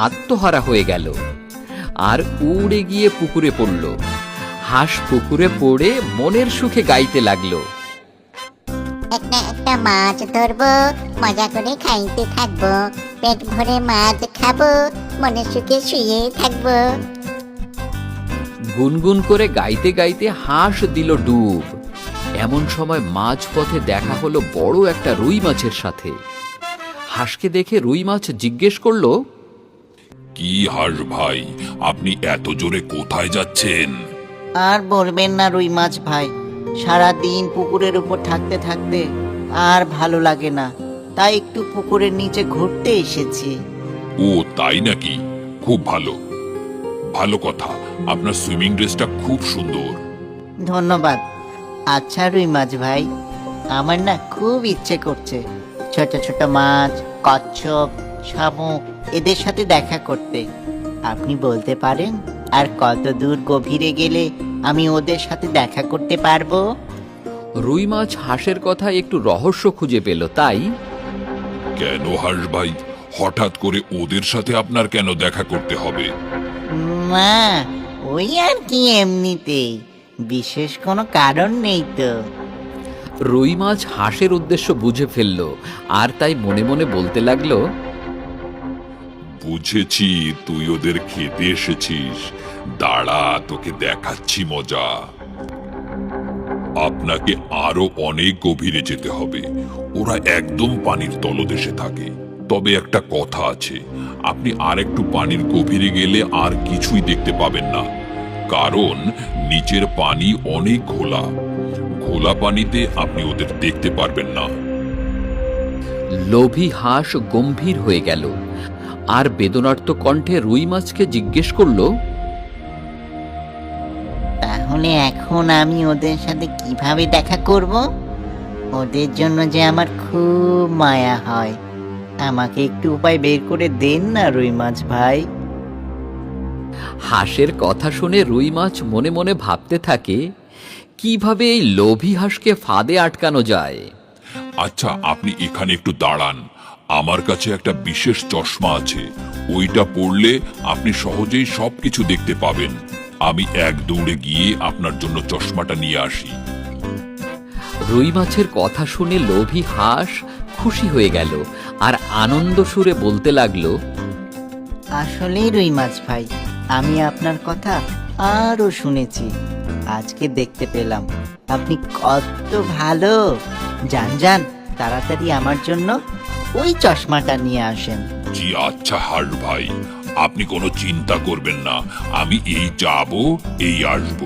আত্মহারা হয়ে গেল আর উড়ে গিয়ে পুকুরে পড়ল। হাঁস পুকুরে পড়ে মনের সুখে গাইতে লাগলো, একটা একটা মাছ ধরবো, মজা করে খাইতে থাকবো, পেট ভরে মাছ খাবো, মনে সুখে শুয়ে থাকবো। গুনগুন করে গাইতে গাইতে হাঁস দিল ডুব। এমন সময় মাঝপথে দেখা হলো বড় একটা রুই মাছের সাথে। হাঁসকে দেখে রুই মাছ জিজ্ঞেস করলো, কি হাঁস ভাই, আপনি এত জোরে কোথায় যাচ্ছেন? আর বলবেন না রুই মাছ ভাই, সারাদিন পুকুরের উপর থাকতে থাকতে আর ভালো লাগে না, তাই একটু পুকুরের নিচে ঘুরতে এসেছি। ও তাই নাকি? খুব ভালো, ভালো কথা। আপনার সুইমিং ড্রেসটা খুব সুন্দর। ধন্যবাদ। আচ্ছা রুই মাছ ভাই, আমার না খুব ইচ্ছে করছে ছোট ছোট মাছ, কচ্ছপ, শামুক এদের সাথে দেখা করতে। আপনি বলতে পারেন আর কত দূর গভীরে গেলে আমি ওদের সাথে দেখা করতে পারবো? রুই মাছ হাঁসের কথা একটু রহস্য খুঁজে পেল, তাই কেন হাঁস ভাই, হঠাৎ করে ওদের সাথে আপনার কেন দেখা করতে হবে? না, ওই আর কি, এমনিতেই, বিশেষ কোনো কারণ নেই তো। রুই মাছ হাঁসের উদ্দেশ্য বুঝে ফেলল আর তাই মনে মনে বলতে লাগলো, বুঝেছি, তুই ওদের খেতে এসেছিস। দাঁড়া, তোকে দেখাচ্ছি মজা। আপনাকে আরো অনেক গভীরে যেতে হবে, ওরা একদম পানির তলদেশে থাকে। তবে একটা কথা আছে, আপনি আর একটু পানির গভীরে গেলে আর কিছুই দেখতে পাবেন না, কারণ নিচের পানি অনেক ঘোলা। ঘোলা পানিতে আপনি ওদের দেখতে পারবেন না। লোভী হাঁস গম্ভীর হয়ে গেল আর বেদনার্ত কণ্ঠে রুই মাছকে জিজ্ঞেস করলো, তাহলে এখন আমি ওদের সাথে কিভাবে দেখা করব? ওদের জন্য যে আমার খুব মায়া হয়, আমাকে একটু উপায় বের করে দেন না রুই মাছ ভাই। হাঁসের কথা শুনে রুই মাছ মনে মনে ভাবতে থাকে, কিভাবে এই লোভী হাঁসকে ফাঁদে আটকানো যায়। আচ্ছা, আপনি এখানে একটু দাঁড়ান, আমার কাছে একটা বিশেষ চশমা আছে, ওইটা পড়লে আপনি সহজেই সবকিছু দেখতে পাবেন। আমি এক দৌড়ে গিয়ে আপনার জন্য চশমাটা নিয়ে আসি। রুই মাছের কথা শুনে লোভী হাঁস খুশি হয়ে গেল আর আনন্দ সুরে বলতে লাগলো, আসলেই রুই মাছ ভাই, আমি আপনার কথা আরো শুনেছি, আজকে দেখতে পেলাম আপনি কত ভালো। যান যান, তাড়াতাড়ি আমার জন্য ওই চশমাটা নিয়ে আসেন। জি আচ্ছা হাঁস ভাই, আপনি কোনো চিন্তা করবেন না, আমি এই যাব এই আসব,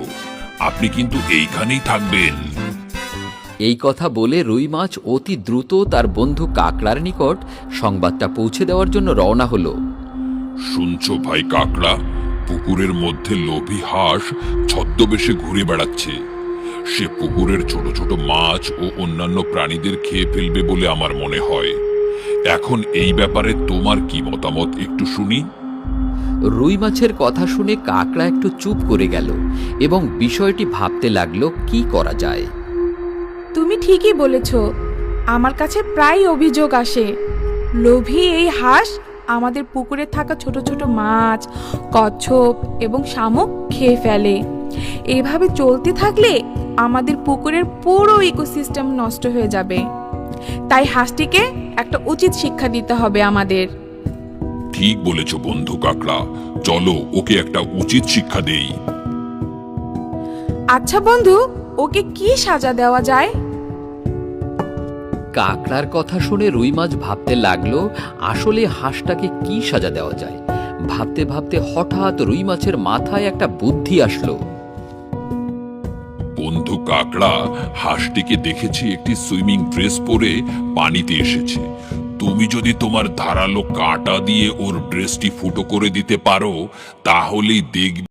আপনি কিন্তু এইখানেই থাকবেন। এই কথা বলে রুই মাছ অতি দ্রুত তার বন্ধু কাকড়ার নিকট সংবাদটা পৌঁছে দেওয়ার জন্য রওনা হলো। শুনছো ভাই কাকড়া, পুকুরের মধ্যে লোভী হাঁস ছদ্মবেশে ঘুরে বেড়াচ্ছে। সে পুকুরের ছোট ছোট মাছ ও অন্যান্য প্রাণীদের খেয়ে ফেলবে বলে আমার মনে হয়। এখন এই ব্যাপারে তোমার কি মতামত একটু শুনি। রুই মাছের কথা শুনে কাকড়া একটু চুপ করে গেল এবং বিষয়টি ভাবতে লাগলো কি করা যায়। তুমি ঠিকই বলেছ, আমার কাছে প্রায় অভিযোগ আসে লোভী এই হাঁস আমাদের পুকুরে থাকা ছোট ছোট মাছ, কচ্ছপ এবং শামুক খেয়ে ফেলে। এইভাবে চলতে থাকলে আমাদের পুকুরের পুরো ইকোসিস্টেম নষ্ট হয়ে যাবে। তাই হাঁসটিকে একটা উচিত শিক্ষা দিতে হবে আমাদের। ঠিক বলেছ বন্ধু কাকড়া, চলো ওকে একটা উচিত শিক্ষা দেই। আচ্ছা বন্ধু, ওকে কি সাজা দেওয়া যায়? কাকড়ার কথা শুনে রুই মাছ ভাবতে লাগলো আসলে হাঁসটাকে কি সাজা দেওয়া যায়। ভাবতে ভাবতে হঠাৎ রুই মাছের মাথায় একটা বুদ্ধি আসলো। বন্ধু কাকড়া, হাঁসটিকে দেখেছি একটি সুইমিং ড্রেস পরে পানিতে এসেছে। তুমি যদি তোমার ধারালো কাঁটা দিয়ে ওর ড্রেসটি ফুটো করে দিতে পারো, তাহলেই দেখবে